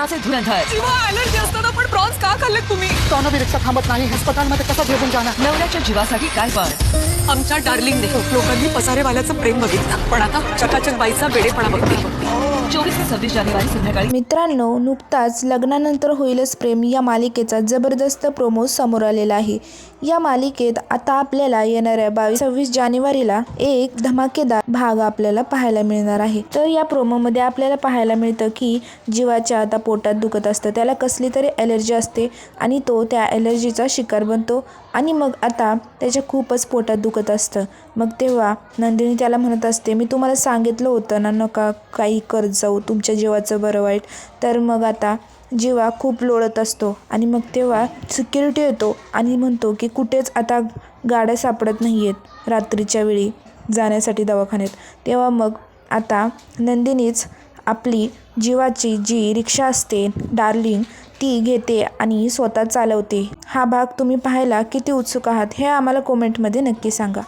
मरणाचे धुरंधर. जीवा allergy असताना पण prawns का खाल्लेत तुम्ही? कौन भी रिक्षा थांबत नाही. हस्पतालमध्ये कसा घेऊन जाणार? नवऱ्याच्या जीवासाठी काय पण. आमच्या डार्लिंगने लोकांनी पसारेवाल्याचं प्रेम बघितलं, पण आता चकाचक बाईचा वेडेपणा बघते. 24 ते 26 जानेवारी संध्याकाळी. मित्रांनो, नुकताच लग्नानंतर होईलच प्रेम या मालिकेचा जबरदस्त प्रोमो समोर आलेला आहे. या मालिकेत आता आपल्याला येणाऱ्या 22-26 जानेवारीला एक धमाकेदार भाग आपल्याला पाहायला मिळणार आहे. तर या प्रोमोमध्ये आपल्याला पाहायला मिळतं की जीवाच्या आता पोटात दुखत असतं. त्याला कसली तरी ॲलर्जी असते आणि तो त्या ॲलर्जीचा शिकार बनतो आणि मग आता त्याच्या खूपच पोटात दुखत असतं. मग तेव्हा नंदिनी त्याला म्हणत असते, मी तुम्हाला सांगितलं होतं ना, नका काही करत जाऊ, तुमच्या जीवाचं बरं वाईट. तर मग आता जीवा खूप लोळत असतो आणि मग तेव्हा सिक्युरिटी येतो आणि म्हणतो की कुठेच आता गाड्या सापडत नाही आहेत रात्रीच्या वेळी जाण्यासाठी दवाखान्यात. तेव्हा मग आता नंदिनीच आपली जीवाची जी रिक्षा असते डार्लिंग ती घेते आणि स्वतः चालवते. हा भाग तुम्ही पाहायला किती उत्सुक आहात हे आम्हाला कमेंटमध्ये नक्की सांगा.